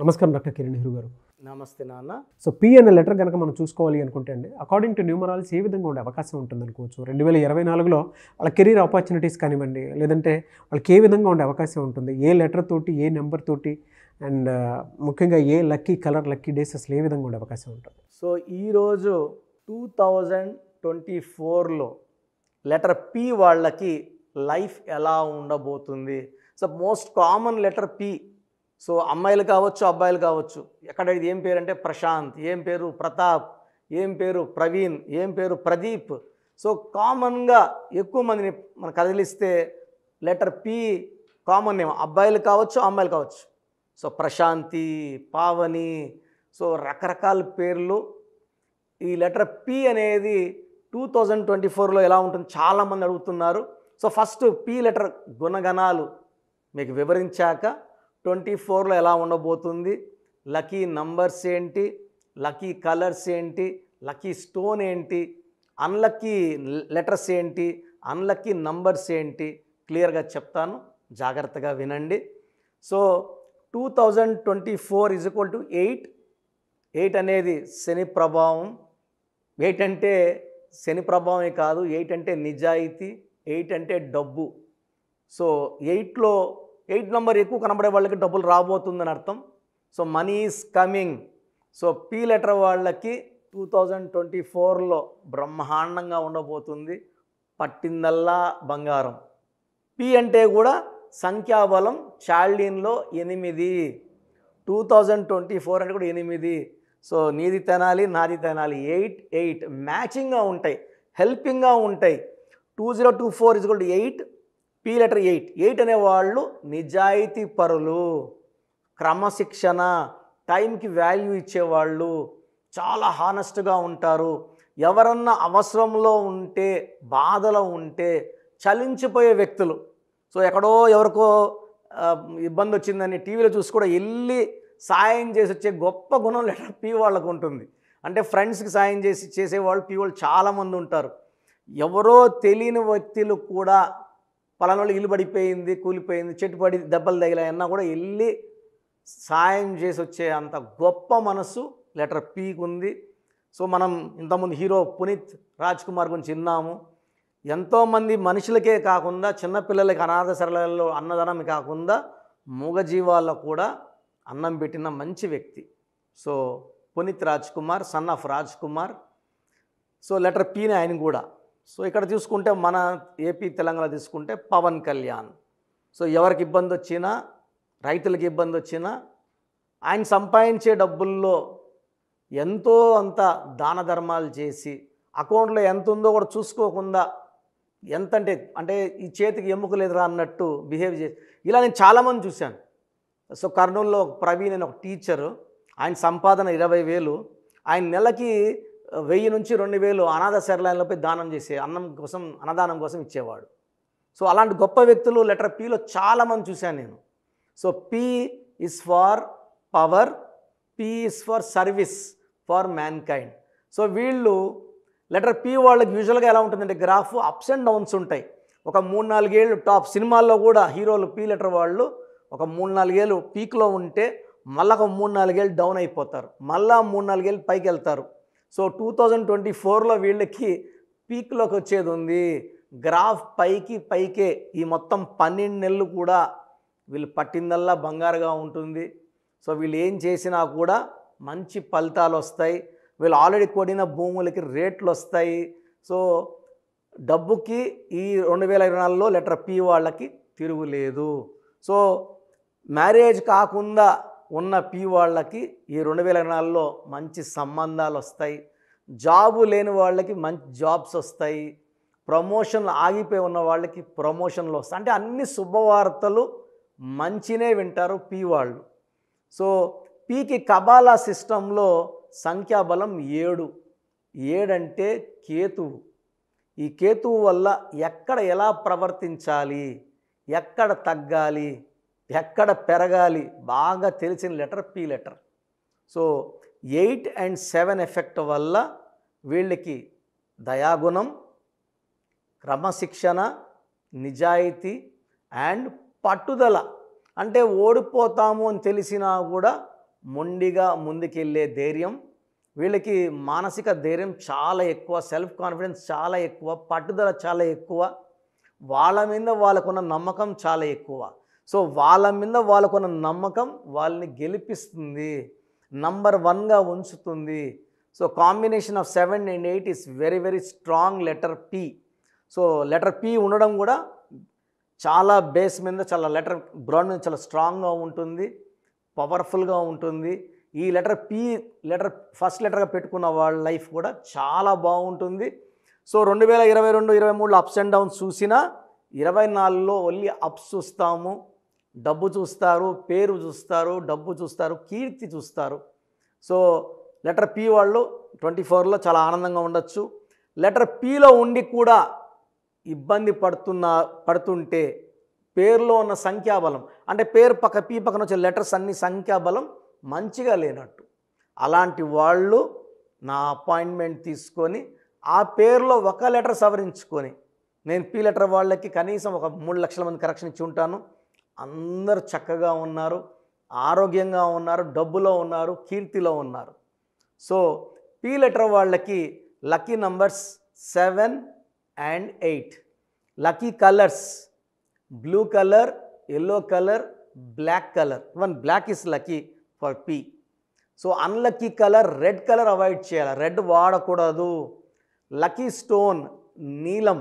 నమస్కారం డాక్టర్ కిరణ్ నెహ్రూ గారు. నమస్తే నాన్న. సో పి అనే లెటర్ కనుక మనం చూసుకోవాలి అనుకుంటే అండి, అకార్డింగ్ టు న్యూమరాలజీ ఏ విధంగా ఉండే అవకాశం ఉంటుందనుకోవచ్చు? 2024లో వాళ్ళ కెరీర్ ఆపర్చునిటీస్ కానివ్వండి, లేదంటే వాళ్ళకి ఏ విధంగా ఉండే అవకాశం ఉంటుంది? ఏ లెటర్ తోటి, ఏ నెంబర్ తోటి, అండ్ ముఖ్యంగా ఏ లక్కీ కలర్, లక్కీ డేస్ అసలు ఏ విధంగా ఉండే అవకాశం ఉంటుంది? సో ఈరోజు 2024లో లెటర్ పి వాళ్ళకి లైఫ్ ఎలా ఉండబోతుంది? So most common letter P. So అమ్మాయిలు కావచ్చు, అబ్బాయిలు కావచ్చు. ఎక్కడ ఇది ఏం పేరు అంటే ప్రశాంత్, ఏం పేరు ప్రతాప్, ఏం పేరు ప్రవీణ్, ఏం పేరు ప్రదీప్. సో కామన్గా ఎక్కువ మందిని మనం కదిలిస్తే లెటర్ పి కామన్ నేమ్. అబ్బాయిలు కావచ్చు, అమ్మాయిలు కావచ్చు. సో ప్రశాంతి, పావని, సో రకరకాల పేర్లు. ఈ లెటర్ పి అనేది 2024లో ఎలా ఉంటుంది చాలామంది అడుగుతున్నారు. సో ఫస్ట్ పి లెటర్ గుణగణాలు మీకు వివరించాక 24లో ఎలా ఉండబోతుంది, లక్కీ నంబర్స్ ఏంటి, లక్కీ కలర్స్ ఏంటి, లక్కీ స్టోన్ ఏంటి, అన్లక్కీ లెటర్స్ ఏంటి, అన్లక్కీ నంబర్స్ ఏంటి క్లియర్గా చెప్తాను, జాగ్రత్తగా వినండి. సో 2024 = 8. 8 అనేది శని ప్రభావం. 8 అంటే శని ప్రభావమే కాదు, 8 అంటే నిజాయితీ, 8 అంటే డబ్బు. సో 8లో 8 నెంబర్ ఎక్కువ కనబడే వాళ్ళకి డబ్బులు రాబోతుందని అర్థం. So money is coming. So P letter వాళ్ళకి 2024లో బ్రహ్మాండంగా ఉండబోతుంది. పట్టిందల్లా బంగారం. పి అంటే కూడా సంఖ్యాబలం చాల్డీన్లో 8. 2024 అంటే కూడా 8. సో నీది తినాలి, నాది తినాలి. 8 మ్యాచింగ్గా ఉంటాయి, హెల్పింగ్గా ఉంటాయి. 2024 = 8. పి లెటర్ 8 అనేవాళ్ళు నిజాయితీ పరులు, క్రమశిక్షణ, టైంకి వాల్యూ ఇచ్చేవాళ్ళు, చాలా హానెస్ట్గా ఉంటారు. ఎవరన్నా అవసరంలో ఉంటే, బాధలో ఉంటే చలించిపోయే వ్యక్తులు. సో ఎక్కడో ఎవరికో ఇబ్బంది వచ్చిందని టీవీలో చూసి కూడా వెళ్ళి సాయం చేసి వచ్చే గొప్ప గుణం లెటర్ పి వాళ్ళకు ఉంటుంది. అంటే ఫ్రెండ్స్కి సాయం చేసేవాళ్ళు పి వాళ్ళు చాలామంది ఉంటారు. ఎవరో తెలియని వ్యక్తులు కూడా పలానా వాళ్ళు ఇల్లు పడిపోయింది, కూలిపోయింది, చెట్టు పడి దెబ్బలు తగిలాయన్నా కూడా వెళ్ళి సాయం చేసి వచ్చే అంత గొప్ప మనసు లెటర్ పీకి ఉంది. సో మనం ఇంతకుముందు హీరో పునీత్ రాజ్ కుమార్ గురించి విన్నాము. ఎంతోమంది మనుషులకే కాకుండా చిన్నపిల్లలకి అనాథ శరణాలయాల్లో అన్నదానం కాకుండా మూగజీవాలకు కూడా అన్నం పెట్టిన మంచి వ్యక్తి. So Puneeth Raj Kumar, son of Raj Kumar. So letter పీని ఆయన కూడా. సో ఇక్కడ చూసుకుంటే మన ఏపీ తెలంగాణ తీసుకుంటే పవన్ కళ్యాణ్. సో ఎవరికి ఇబ్బంది వచ్చినా, రైతులకి ఇబ్బంది వచ్చినా ఆయన సంపాదించే డబ్బుల్లో ఎంతో అంత దాన ధర్మాలు చేసి అకౌంట్లో ఎంత ఉందో కూడా చూసుకోకుండా ఎంత అంటే ఈ చేతికి ఎముక లేదురా అన్నట్టు బిహేవ్ చేసి ఇలా నేను చాలామంది చూశాను. సో కర్నూలులో ప్రవీణ్ అని ఒక టీచరు, ఆయన సంపాదన 20,000, ఆయన నెలకి 1000 నుంచి 2000 అనాథ శరణాలయంలోపై దానం చేసే అన్నదానం కోసం ఇచ్చేవాడు. సో అలాంటి గొప్ప వ్యక్తులు లెటర్ పిలో చాలామంది చూశాను నేను. So P is for power, P is for service for mankind. So వీళ్ళు లెటర్ పి వాళ్ళకి యూజువల్గా ఎలా ఉంటుందంటే గ్రాఫ్ అప్స్ అండ్ డౌన్స్ ఉంటాయి. ఒక 3-4 ఏళ్ళు టాప్ సినిమాల్లో కూడా హీరోలు పి లెటర్ వాళ్ళు ఒక 3-4 ఏళ్ళు పీక్లో ఉంటే మళ్ళీ ఒక 3-4 ఏళ్ళు డౌన్ అయిపోతారు, మళ్ళీ 3-4 ఏళ్ళు పైకి వెళ్తారు. సో 2024లో వీళ్ళకి పీక్లోకి వచ్చేది ఉంది. గ్రాఫ్ పైకే ఈ మొత్తం 12 నెలలు కూడా వీళ్ళు పట్టిందల్లా బంగారుగా ఉంటుంది. సో వీళ్ళు ఏం చేసినా కూడా మంచి ఫలితాలు వస్తాయి. వీళ్ళు ఆల్రెడీ కొడిన భూములకి రేట్లు వస్తాయి. సో డబ్బుకి ఈ 2024లో లెటర్ పి వాళ్ళకి తిరుగులేదు. సో మ్యారేజ్ కాకుండా ఉన్న పి వాళ్ళకి ఈ 2024లో మంచి సంబంధాలు వస్తాయి. జాబు లేని వాళ్ళకి మంచి జాబ్స్ వస్తాయి. ప్రమోషన్లు ఆగిపోయి ఉన్న వాళ్ళకి ప్రమోషన్లు వస్తాయి. అంటే అన్ని శుభవార్తలు మంచినే వింటారు పి వాళ్ళు. సో పికి కబాలా సిస్టంలో సంఖ్యాబలం 7. 7 అంటే కేతువు. ఈ కేతువు వల్ల ఎక్కడ ఎలా ప్రవర్తించాలి, ఎక్కడ తగ్గాలి, ఎక్కడ పెరగాలి బాగా తెలిసిన letter P letter. So 8 and 7 effect వల్ల వీళ్ళకి దయాగుణం, క్రమశిక్షణ, నిజాయితీ అండ్ పట్టుదల. అంటే ఓడిపోతాము అని తెలిసినా కూడా మొండిగా ముందుకెళ్ళే ధైర్యం, వీళ్ళకి మానసిక ధైర్యం చాలా ఎక్కువ, సెల్ఫ్ కాన్ఫిడెన్స్ చాలా ఎక్కువ, పట్టుదల చాలా ఎక్కువ, వాళ్ళ మీద వాళ్ళకున్న నమ్మకం చాలా ఎక్కువ. సో వాళ్ళ మీద వాళ్ళకున్న నమ్మకం వాళ్ళని గెలిపిస్తుంది, నంబర్ 1గా ఉంచుతుంది. So combination of 7 and 8 is very very strong letter P. So letter P ఉండడం కూడా చాలా బేస్ మీద, చాలా లెటర్ బ్రాండ్ మీద చాలా స్ట్రాంగ్గా ఉంటుంది, పవర్ఫుల్గా ఉంటుంది. ఈ లెటర్ ఫస్ట్ లెటర్గా పెట్టుకున్న వాళ్ళ లైఫ్ కూడా చాలా బాగుంటుంది. సో 2022-23లో అప్స్ అండ్ డౌన్స్ చూసినా 24లో ఓన్లీ అప్స్ చూస్తాము. డబ్బు చూస్తారు, పేరు చూస్తారు, డబ్బు చూస్తారు, కీర్తి చూస్తారు. సో లెటర్ పి వాళ్ళు 24లో చాలా ఆనందంగా ఉండొచ్చు. లెటర్ పిలో ఉండి కూడా ఇబ్బంది పడుతుంటే పేరులో ఉన్న సంఖ్యాబలం, అంటే పేరు పి పక్కన వచ్చే లెటర్స్ అన్ని సంఖ్యాబలం మంచిగా లేనట్టు, అలాంటి వాళ్ళు నా అపాయింట్మెంట్ తీసుకొని ఆ పేరులో ఒక లెటర్ సవరించుకొని, నేను పి లెటర్ వాళ్ళకి కనీసం ఒక 3 లక్షల మంది కరెక్షన్ ఇచ్చి ఉంటాను. అందరూ చక్కగా ఉన్నారు, ఆరోగ్యంగా ఉన్నారు, డబ్బులో ఉన్నారు, కీర్తిలో ఉన్నారు. సో పి లెటర్ వాళ్ళకి lucky numbers 7 and 8. Lucky colours blue colour, yellow colour, black colour. Even black is lucky for P. So unlucky colour red colour avoid చేయాలి, రెడ్ వాడకూడదు. లక్కీ స్టోన్ నీలం,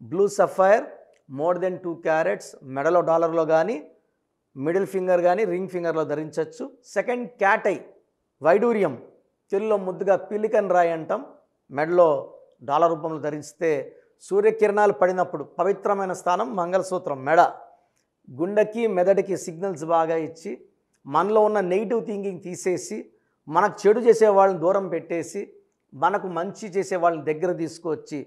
blue sapphire, more than 2 carats, మెడలో డాలర్లో కానీ, middle finger కానీ, ring ఫింగర్లో ధరించవచ్చు. Second cat eye వైడూర్యం, తెలుగులో ముద్దుగా పిలికన్ రాయి అంటాం, మెడలో డాలర్ రూపంలో ధరిస్తే సూర్యకిరణాలు పడినప్పుడు పవిత్రమైన స్థానం మంగళసూత్రం మెడ, గుండెకి మెదడుకి సిగ్నల్స్ బాగా ఇచ్చి మనలో ఉన్న నెగిటివ్ థింకింగ్ తీసేసి మనకు చెడు చేసే వాళ్ళని దూరం పెట్టేసి మనకు మంచి చేసే వాళ్ళని దగ్గర తీసుకొచ్చి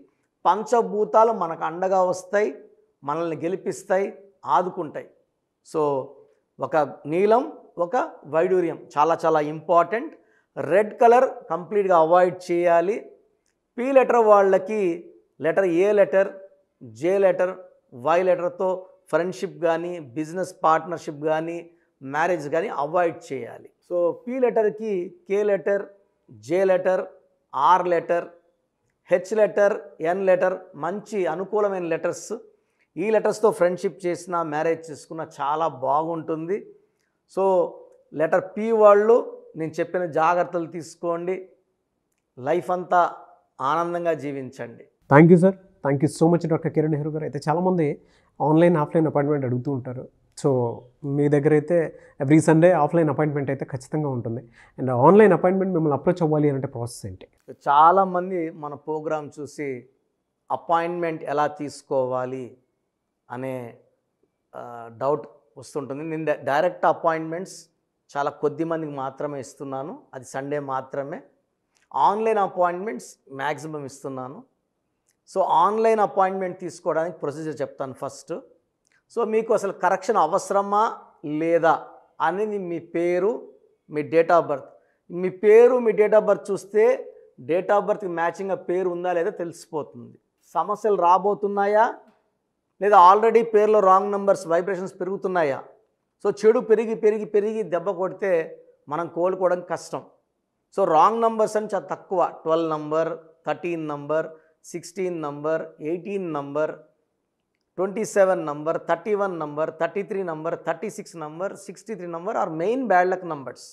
పంచభూతాలు మనకు అండగా వస్తాయి, మనల్ని గెలిపిస్తాయి, ఆదుకుంటాయి. సో ఒక నీలం, ఒక వైడూర్యం చాలా చాలా ఇంపార్టెంట్. రెడ్ కలర్ కంప్లీట్గా అవాయిడ్ చేయాలి. పి లెటర్ వాళ్ళకి letter A letter, J letter, Y లెటర్తో ఫ్రెండ్షిప్ కానీ, బిజినెస్ పార్ట్నర్షిప్ కానీ, మ్యారేజ్ కానీ అవాయిడ్ చేయాలి. సో పి లెటర్కి K letter, J letter, R letter, H letter, N letter మంచి అనుకూలమైన లెటర్స్. ఈ లెటర్స్తో ఫ్రెండ్షిప్ చేసిన, మ్యారేజ్ చేసుకున్న చాలా బాగుంటుంది. సో లెటర్ పి వాళ్ళు నేను చెప్పిన జాగ్రత్తలు తీసుకోండి, లైఫ్ అంతా ఆనందంగా జీవించండి. Thank you sir, thank you so much doctor Kiran Nehru గారు. అయితే చాలామంది ఆన్లైన్ ఆఫ్లైన్ అపాయింట్మెంట్ అడుగుతూ ఉంటారు. సో మీ దగ్గర అయితే ఎవ్రీ సండే ఆఫ్లైన్ అపాయింట్మెంట్ అయితే ఖచ్చితంగా ఉంటుంది. అండ్ ఆన్లైన్ అపాయింట్మెంట్ మిమ్మల్ని అప్రోచ్ అవ్వాలి అంటే ప్రాసెస్ ఏంటి? చాలామంది మన ప్రోగ్రామ్ చూసి అపాయింట్మెంట్ ఎలా తీసుకోవాలి అనే డౌట్ వస్తుంటుంది. నేను డైరెక్ట్ అపాయింట్మెంట్స్ చాలా కొద్ది మందికి మాత్రమే ఇస్తున్నాను, అది సండే మాత్రమే. ఆన్లైన్ అపాయింట్మెంట్స్ మ్యాక్సిమం ఇస్తున్నాను. సో ఆన్లైన్ అపాయింట్మెంట్ తీసుకోవడానికి ప్రొసీజర్ చెప్తాను ఫస్ట్. సో మీకు అసలు కరెక్షన్ అవసరమా లేదా అనేది మీ పేరు, మీ డేట్ ఆఫ్ బర్త్. మీ పేరు, మీ డేట్ ఆఫ్ బర్త్ చూస్తే డేట్ ఆఫ్ బర్త్కి మ్యాచింగ్గా పేరు ఉందా లేదా తెలిసిపోతుంది. సమస్యలు రాబోతున్నాయా లేదా ఆల్రెడీ పేరులో రాంగ్ నెంబర్స్ వైబ్రేషన్స్ పెరుగుతున్నాయా? సో చెడు పెరిగి పెరిగి పెరిగి దెబ్బ కొడితే మనం కోలుకోవడం కష్టం. సో రాంగ్ నెంబర్స్ అని చాలా తక్కువ, 12 number, 13 number, 16 number, 18 number, 27 number, 31 number, 33 number, 36 number, 63 number are main bad luck numbers.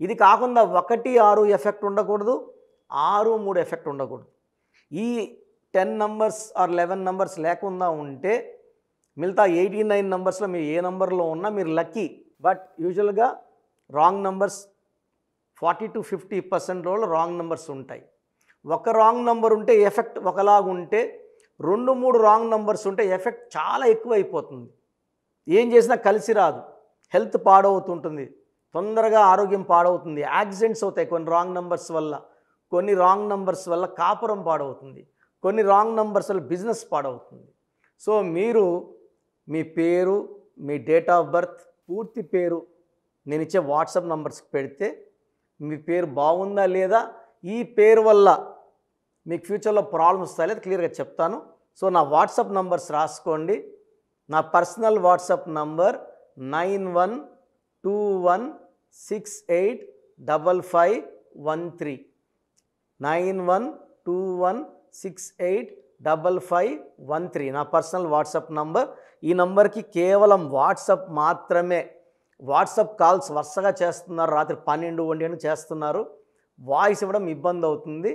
ఇది కాకుండా 1, 6 ఎఫెక్ట్ ఉండకూడదు, 6, 3 ఎఫెక్ట్ ఉండకూడదు. ఈ 10 నంబర్స్ ఆర్ 11 నంబర్స్ లేకుండా ఉంటే మిగతా 89 నంబర్స్లో మీరు ఏ నంబర్లో ఉన్నా మీరు లక్కీ. బట్ యూజువల్గా రాంగ్ నంబర్స్ 40 to 50% రోజులు రాంగ్ నెంబర్స్ ఉంటాయి. ఒక రాంగ్ నెంబర్ ఉంటే ఎఫెక్ట్ ఒకలాగుంటే 2, 3 రాంగ్ నెంబర్స్ ఉంటే ఎఫెక్ట్ చాలా ఎక్కువ అయిపోతుంది. ఏం చేసినా కలిసి రాదు, హెల్త్ పాడవుతుంటుంది, తొందరగా ఆరోగ్యం పాడవుతుంది, యాక్సిడెంట్స్ అవుతాయి కొన్ని రాంగ్ నెంబర్స్ వల్ల, కొన్ని రాంగ్ నెంబర్స్ వల్ల కాపురం పాడవుతుంది, కొన్ని రాంగ్ నెంబర్స్ వల్ల బిజినెస్ పాడవుతుంది. సో మీరు మీ పేరు, మీ డేట్ ఆఫ్ బర్త్, పూర్తి పేరు నేను ఇచ్చే వాట్సాప్ నంబర్స్కి పెడితే మీ పేరు బాగుందా లేదా, ఈ పేరు వల్ల మీకు ఫ్యూచర్లో ప్రాబ్లమ్స్ వస్తాయి లేదా క్లియర్గా చెప్తాను. సో నా వాట్సాప్ నంబర్స్ రాసుకోండి. నా పర్సనల్ వాట్సాప్ నంబర్ 9121 9121685513 9121685513 నా పర్సనల్ వాట్సాప్ నంబర్. ఈ నంబర్కి కేవలం వాట్సాప్ మాత్రమే. వాట్సాప్ కాల్స్ వరుసగా చేస్తున్నారు, రాత్రి 12, 1 గంటలకు చేస్తున్నారు. వాయిస్ ఇవ్వడం ఇబ్బంది అవుతుంది.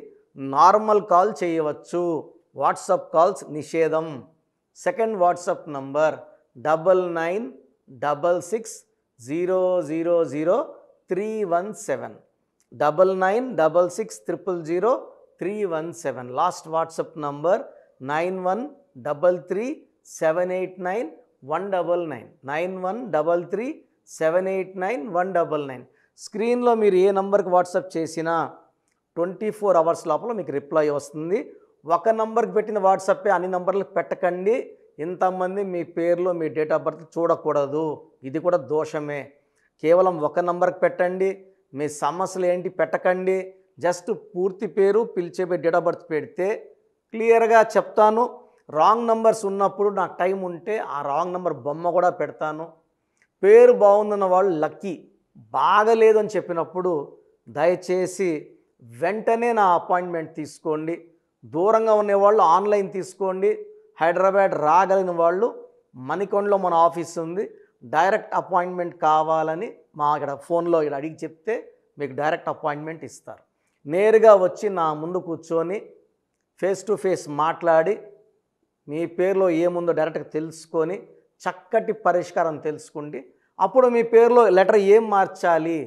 నార్మల్ కాల్ చేయవచ్చు, వాట్సాప్ కాల్స్ నిషేధం. Second WhatsApp number 9966000317 9966000317. Last WhatsApp number 9133789199 9133789199. స్క్రీన్లో మీరు ఏ నంబర్కి వాట్సాప్ చేసినా 24 అవర్స్ లోపల మీకు రిప్లై వస్తుంది. ఒక నంబర్కి పెట్టిన వాట్సాపే అన్ని నంబర్లకు పెట్టకండి. ఇంతమంది మీ పేర్లు, మీ డేట్ ఆఫ్ బర్త్ చూడకూడదు, ఇది కూడా దోషమే. కేవలం ఒక నంబర్కి పెట్టండి. మీ సమస్యలు ఏంటి పెట్టకండి. జస్ట్ పూర్తి పేరు, పిలిచే డేట్ ఆఫ్ బర్త్ పెడితే క్లియర్గా చెప్తాను. రాంగ్ నంబర్స్ ఉన్నప్పుడు నాకు టైం ఉంటే ఆ రాంగ్ నంబర్ బొమ్మ కూడా పెడతాను. పేరు బాగుందన్న వాళ్ళు లక్కీ, బాగలేదు అని చెప్పినప్పుడు దయచేసి వెంటనే నా అపాయింట్మెంట్ తీసుకోండి. దూరంగా ఉండేవాళ్ళు ఆన్లైన్ తీసుకోండి. హైదరాబాద్ రాగలిగిన వాళ్ళు మణికొండలో మన ఆఫీస్ ఉంది. డైరెక్ట్ అపాయింట్మెంట్ కావాలని మా ఇక్కడ ఫోన్లో ఇక్కడ అడిగి చెప్తే మీకు డైరెక్ట్ అపాయింట్మెంట్ ఇస్తారు. నేరుగా వచ్చి నా ముందు కూర్చొని ఫేస్ టు ఫేస్ మాట్లాడి మీ పేరులో ఏముందో డైరెక్ట్గా తెలుసుకొని చక్కటి పరిష్కారం తెలుసుకోండి. అప్పుడు మీ పేరులో లెటర్ ఏం మార్చాలి,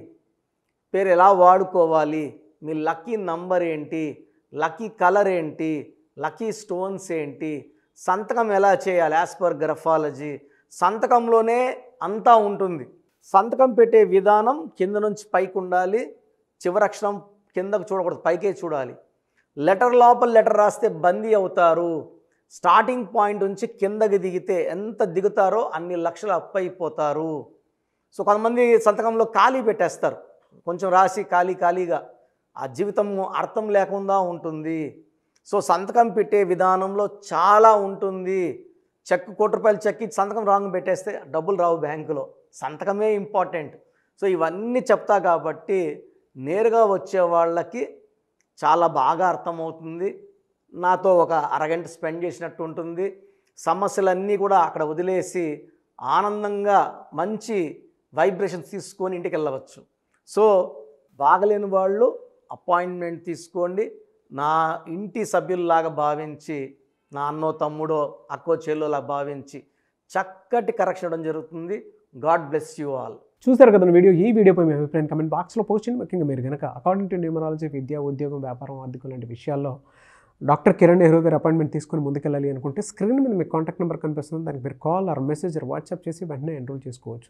పేరు ఎలా వాడుకోవాలి, మీ లక్కీ నంబర్ ఏంటి, లక్కీ కలర్ ఏంటి, లక్కీ స్టోన్స్ ఏంటి, సంతకం ఎలా చేయాలి యాజ్ పర్ గ్రఫాలజీ, సంతకంలోనే అంతా ఉంటుంది. సంతకం పెట్టే విధానం కింద నుంచి పైకి ఉండాలి, చివరి అక్షరం కిందకు చూడకూడదు, పైకే చూడాలి. లెటర్ లోపల లెటర్ రాస్తే బందీ అవుతారు. స్టార్టింగ్ పాయింట్ నుంచి కిందకి దిగితే ఎంత దిగుతారో అన్ని లక్షలు అప్పైపోతారు. సో కొంతమంది సంతకంలో ఖాళీ పెట్టేస్తారు, కొంచెం రాసి ఖాళీగా ఆ జీవితం అర్థం లేకుండా ఉంటుంది. సో సంతకం పెట్టే విధానంలో చాలా ఉంటుంది. చెక్ ₹1 చెక్ ఇచ్చి సంతకం రాంగ్ పెట్టేస్తే డబ్బులు రావు బ్యాంకులో, సంతకమే ఇంపార్టెంట్. సో ఇవన్నీ చెప్తా కాబట్టి నేరుగా వచ్చే వాళ్ళకి చాలా బాగా అర్థమవుతుంది. నాతో ఒక అరగంట స్పెండ్ చేసినట్టు ఉంటుంది. సమస్యలన్నీ కూడా అక్కడ వదిలేసి ఆనందంగా మంచి వైబ్రేషన్స్ తీసుకొని ఇంటికి వెళ్ళవచ్చు. సో బాగలేని వాళ్ళు అపాయింట్మెంట్ తీసుకోండి. నా ఇంటి సభ్యుల్లాగా భావించి, నా అన్నో తమ్ముడో అక్కో చెల్లోలా భావించి చక్కటి కరెక్షన్ ఇవ్వడం జరుగుతుంది. God bless you all. చూసారు కదా వీడియో. ఈ వీడియోపై మీ అభిప్రాయం కమెంట్ బాక్స్లో పోస్ట్ చేయండి. ముఖ్యంగా మీరు కనుక అకార్డింగ్ టు న్యూమరాలజీ విద్య, ఉద్యోగం, వ్యాపారం, ఆర్థికం లాంటి విషయాల్లో డాక్టర్ కిరణ్ నెహ్రూ గారి అపాయింట్మెంట్ తీసుకొని ముందుకెళ్ళాలి అనుకుంటే స్క్రీన్ మీద మీకు కాంటాక్ట్ నెంబర్ కనిపిస్తుంది. దానికి మీరు call or message or WhatsApp చేసి వెంటనే ఎన్రోల్ చేసుకోవచ్చు.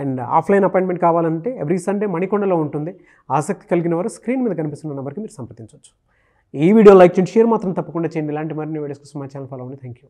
అండ్ ఆఫ్లైన్ అపాయింట్మెంట్ కావాలంటే ఎవ్రీ సండే మణికొండలో ఉంటుంది. ఆసక్తి కలిగిన వారు స్క్రీన్ మీద కనిపిస్తున్న నెంబర్కి మీరు సంప్రదించవచ్చు. ఈ వీడియో లైక్ చేయండి, షేర్ మాత్రం తప్పకుండా చేయండి. ఇలాంటి మరిన్ని వీడియోస్ కోసం మా ఛానల్ ఫాలో అవ్వండి. Thank you.